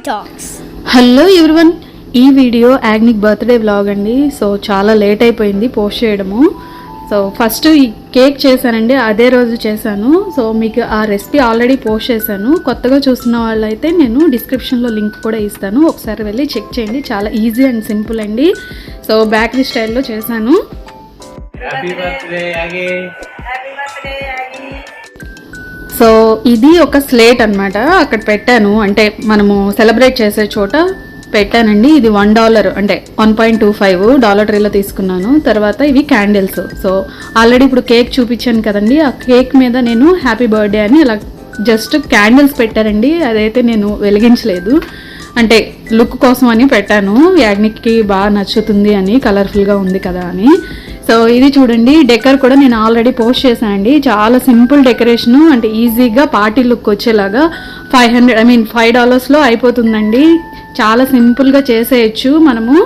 PuriTalks. Hello everyone, ఈ video Yagnik birthday vlog అండి. So చాలా లేట్ అయిపోయింది పోస్ట్ చేయడము. సో ఫస్ట్ ఈ కేక్ చేశానండి, అదే రోజు చేశాను. సో మీకు ఆ రెసిపీ ఆల్రెడీ పోస్ట్ చేశాను. కొత్తగా చూస్తున్న వాళ్ళైతే నేను డిస్క్రిప్షన్లో లింక్ కూడా ఇస్తాను, ఒకసారి వెళ్ళి చెక్ చేయండి. చాలా ఈజీ అండ్ సింపుల్ అండి. సో బేకరీ స్టైల్లో చేశాను. సో ఇది ఒక స్లేట్ అన్నమాట, అక్కడ పెట్టాను, అంటే మనము సెలబ్రేట్ చేసే చోట పెట్టానండి. ఇది $1 అంటే 1.25 డాలర్ ట్రీలో తీసుకున్నాను. తర్వాత ఇవి క్యాండిల్స్. సో ఆల్రెడీ ఇప్పుడు కేక్ చూపించాను కదండి, ఆ కేక్ మీద నేను హ్యాపీ బర్త్డే అని ఇలా జస్ట్ క్యాండిల్స్ పెట్టారండి. అదైతే నేను వెలిగించలేదు, అంటే లుక్ కోసం అని పెట్టాను. యాగ్నిక్కి బాగా నచ్చుతుంది అని, కలర్ఫుల్గా ఉంది కదా అని. సో ఇది చూడండి, డెకర్ కూడా నేను ఆల్రెడీ పోస్ట్ చేశానండి. చాలా సింపుల్ డెకరేషను, అంటే ఈజీగా పార్టీ లుక్ వచ్చేలాగా $5 అయిపోతుందండి. చాలా సింపుల్గా చేసేయచ్చు మనము.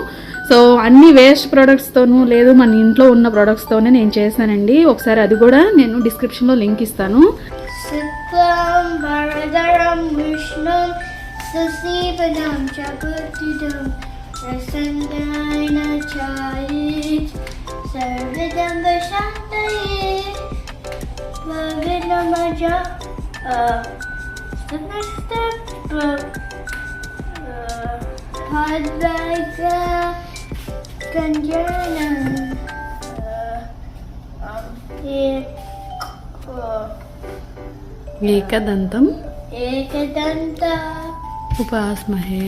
సో అన్ని వేస్ట్ ప్రోడక్ట్స్తోనూ లేదు, మన ఇంట్లో ఉన్న ప్రోడక్ట్స్తోనే నేను చేశానండి. ఒకసారి అది కూడా నేను డిస్క్రిప్షన్లో లింక్ ఇస్తాను. ఏకదంతం ఉపాస్మహే.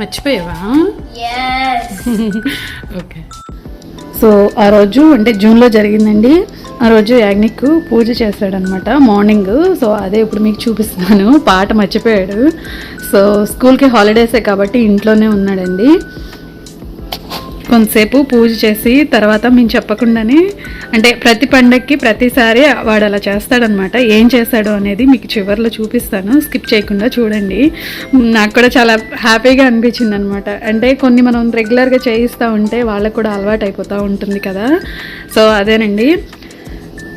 మర్చిపోయావా? ఓకే. సో ఆ రోజు అంటే జూన్లో జరిగిందండి. ఆ రోజు యాగ్నిక్ పూజ చేశాడనమాట మార్నింగ్. సో అదే ఇప్పుడు మీకు చూపిస్తున్నాను. పాట మర్చిపోయాడు. సో స్కూల్కి హాలిడేసే కాబట్టి ఇంట్లోనే ఉన్నాడండి. కొంతసేపు పూజ చేసి తర్వాత మేము చెప్పకుండానే, అంటే ప్రతి పండగకి ప్రతిసారి వాడు అలా చేస్తాడనమాట. ఏం చేశాడు అనేది మీకు చివరిలో చూపిస్తాను, స్కిప్ చేయకుండా చూడండి. నాకు కూడా చాలా హ్యాపీగా అనిపించింది అనమాట. అంటే కొన్ని మనం రెగ్యులర్గా చేయిస్తూ ఉంటే వాళ్ళకు కూడా అలవాటు అయిపోతూ ఉంటుంది కదా. సో అదేనండి.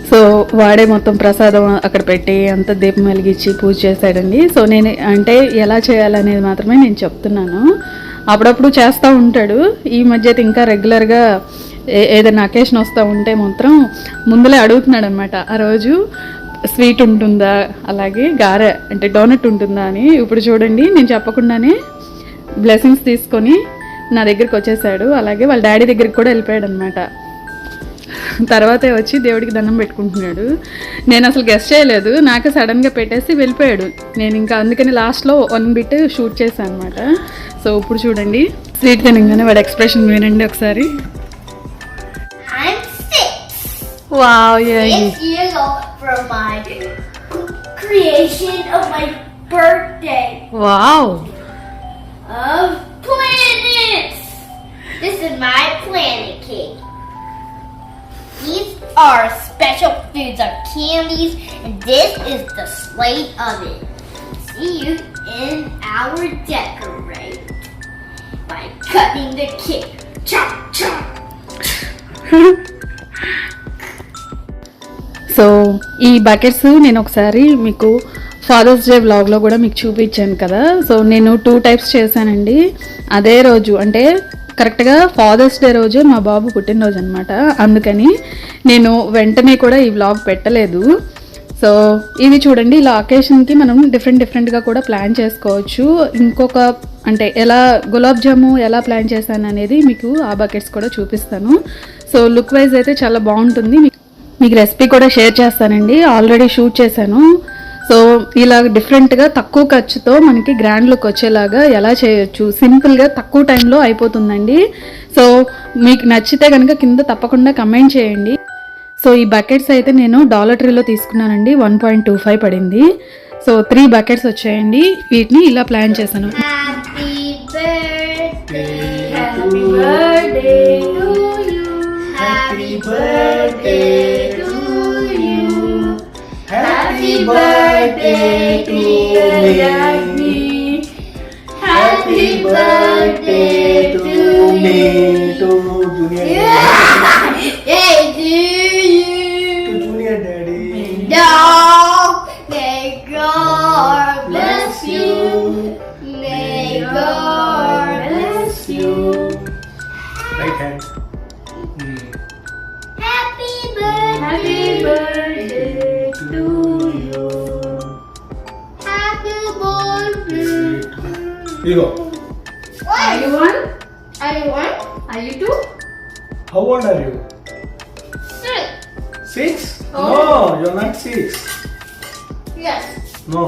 సో వాడే మొత్తం ప్రసాదం అక్కడ పెట్టి అంత దీపం వెలిగించి పూజ చేశాడండి. సో నేను అంటే ఎలా చేయాలనేది మాత్రమే నేను చెప్తున్నాను. అప్పుడప్పుడు చేస్తూ ఉంటాడు. ఈ మధ్య అయితే ఇంకా రెగ్యులర్గా ఏదైనా అకేషన్ వస్తూ ఉంటే మాత్రం ముందులే అడుగుతున్నాడు అనమాట. ఆ రోజు స్వీట్ ఉంటుందా, అలాగే గారె అంటే డోనట్ ఉంటుందా అని. ఇప్పుడు చూడండి, నేను చెప్పకుండానే బ్లెస్సింగ్స్ తీసుకొని నా దగ్గరికి వచ్చేసాడు. అలాగే వాళ్ళ డాడీ దగ్గరికి కూడా వెళ్ళిపోయాడు అనమాట. తర్వాతే వచ్చి దేవుడికి దండం పెట్టుకుంటున్నాడు. నేను అసలు గెస్ట్ చేయలేదు, నాకు సడన్గా పెట్టేసి వెళ్ళిపోయాడు. నేను ఇంకా అందుకని లాస్ట్లో 1 బిట్ షూట్ చేశాను అనమాట. సో ఇప్పుడు చూడండి, స్వీట్ తినగానే వాడి ఎక్స్ప్రెషన్ వినండి ఒకసారి. Wow, wow. This is my planet cake. These are special foods or candies, and this is the slate of it. See you in our decorate by cutting the cake. Chop, chop. So ఈ buckets నేను ఒకసారి మీకు fathers day వ్లాగ్లో కూడా మీకు చూపించాను కదా. So నేను 2 టైప్స్ చేశానండి. అదే రోజు అంటే కరెక్ట్గా ఫాదర్స్ డే రోజు మా బాబు పుట్టినరోజు అనమాట. అందుకని నేను వెంటనే కూడా ఈ వ్లాగ్ పెట్టలేదు. సో ఇది చూడండి, ఇలా అకేషన్కి మనం డిఫరెంట్గా కూడా ప్లాన్ చేసుకోవచ్చు. ఇంకొక అంటే ఎలా గులాబ్ జాము ఎలా ప్లాన్ చేశాను అనేది మీకు ఆ బకెట్స్ కూడా చూపిస్తాను. సో లుక్ వైజ్ అయితే చాలా బాగుంటుంది. మీకు రెసిపీ కూడా షేర్ చేస్తానండి, ఆల్రెడీ షూట్ చేశాను. సో ఇలా డిఫరెంట్గా తక్కువ ఖర్చుతో మనకి గ్రాండ్ లుక్ వచ్చేలాగా ఎలా చేయొచ్చు, సింపుల్గా తక్కువ టైంలో అయిపోతుందండి. సో మీకు నచ్చితే కనుక కింద తప్పకుండా కమెంట్ చేయండి. సో ఈ బకెట్స్ అయితే నేను డాలర్ ట్రీలో తీసుకున్నానండి, 1.25 పడింది. సో 3 బకెట్స్ వచ్చాయండి. వీటిని ఇలా ప్లాన్ చేశాను. Happy birthday to Yagnik. Happy birthday to me. To Junior. Hey, to you. To Junior Daddy. No, may God bless you. birthday to you. Happy birthday. Here you go. Are you one? Are you one? Are you two? How old are you? 6. 6? Oh. No, you're not 6. Yes. No.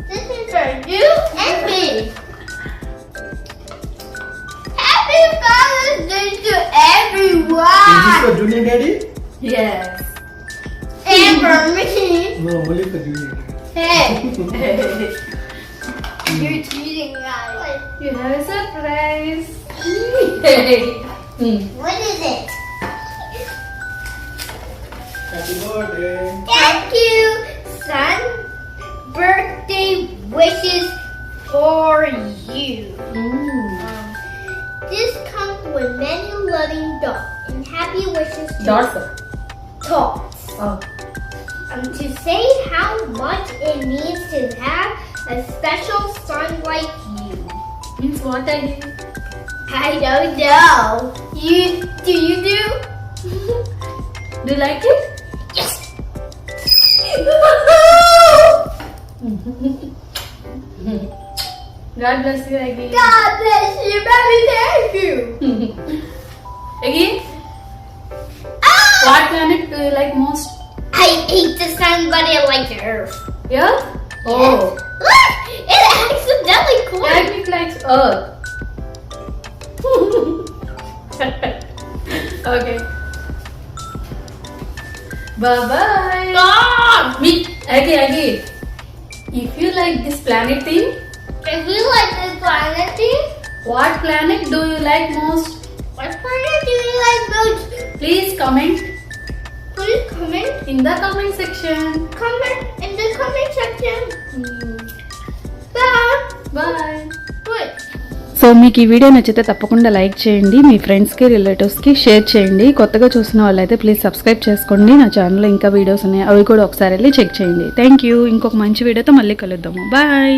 This is for you and me. Happy Father's Day to Is this everyone. for Junior Daddy? Yes. And for me. No, only for Junior Daddy. Hey, you're cheating, guys. You have a surprise. What is it? Happy birthday. Thank you, son. Birthday wishes for you. This comes with many loving dots and happy wishes to Dots. Tots. Oh. To say how much it means to have a special son like you. Means what I did? I don't know. Do you do? Do you like it? Yes. God bless you, Aggie. God bless you, baby. Thank you. Aggie, Ah! what planet do you like most? I hate the sun, but I like the earth. Yeah? Oh. Look, it accidentally clicked. Yagnik likes Earth. Okay. Bye bye. Stop. Me, Aggie. If you like this planet thing, If you like this planet thing, what planet do you like most? what planet do you like most? Please comment Please comment. in the comment section. Comment in the comment section. Bye. Bye. Wait. So మీకు ఈ video నచ్చితే తప్పకుండా like చేయండి, మీ ఫ్రెండ్స్కి రిలేటివ్స్కి share చేయండి. కొత్తగా చూసిన వాళ్ళైతే ప్లీజ్ సబ్స్క్రైబ్ చేసుకోండి. నా ఛానల్లో ఇంకా వీడియోస్ ఉన్నాయి, అవి కూడా ఒకసారి వెళ్ళి చెక్ చేయండి. Thank you. ఇంకొక మంచి వీడియోతో మళ్ళీ కలుద్దాము. బాయ్.